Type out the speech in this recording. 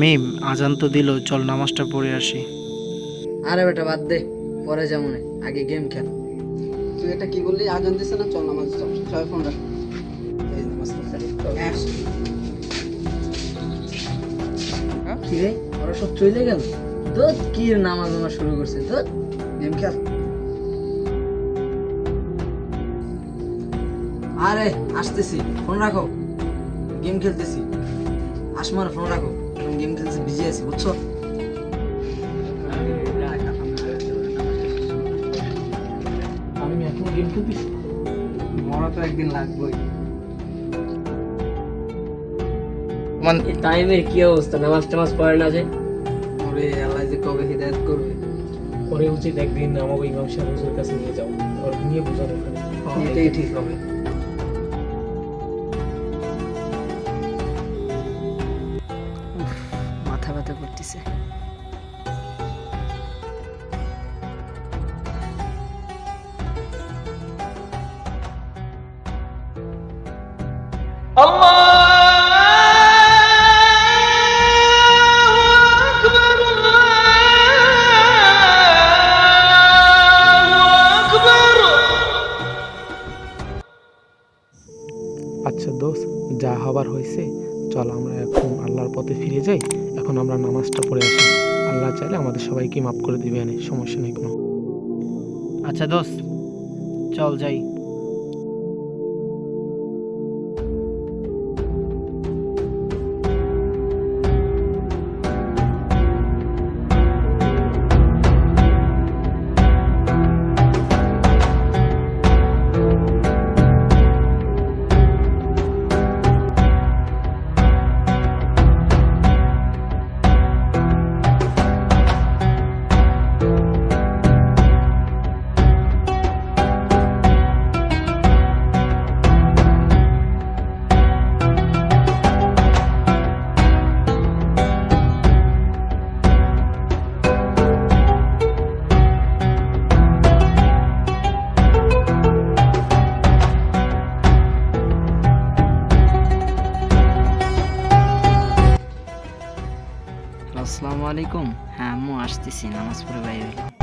তামিম, আজান তো দিল, চল নামাজটা পড়ে আসি। আরে বেটা বাদ দে, পরে যেমন আগে গেম খেল। তুই এটা কি বললি? আজান দিছে না, চল নামাজ চল। সবাই ফোন রাখ। এই নামাজ কি রে, ওরা সব চলে গেল? তোর কি নামাজ শুরু করছে? তোর গেম খেল। আরে আসতেছি, ফোন রাখো, গেম খেলতেছি। আসমার ফোন রাখো, গেম খেলতে বিজি আছি, বুঝছো? আমি এখন গেম খেলতেছি, মরা তো একদিন লাগবেই। টাইমের কি অবস্থা? নামাজ টামাজ পড়ে না যে? ওরে আল্লাহ যে কবে হিদায়াত করবে। পরে উচিত একদিন আমাকে ইমাম সাহেব হুজুর কাছে নিয়ে যাও, আর নিয়ে বোঝানো। এটাই ঠিক হবে। মাথা ব্যথা করতেছে। আচ্ছা দোস্ত, যা হবার হয়েছে, চল আমরা এখন আল্লাহর পথে ফিরে যাই। এখন আমরা নামাজটা পড়ে আসি, আল্লাহ চাইলে আমাদের সবাইকে মাফ করে দিবে, এনে সমস্যা নেই কোনো। আচ্ছা দোস্ত, চল যাই। আসসালামু আলাইকুম। হ্যাঁ আম্মু, আসতেছি, নামাজ পড়ে বাইরে হলাম।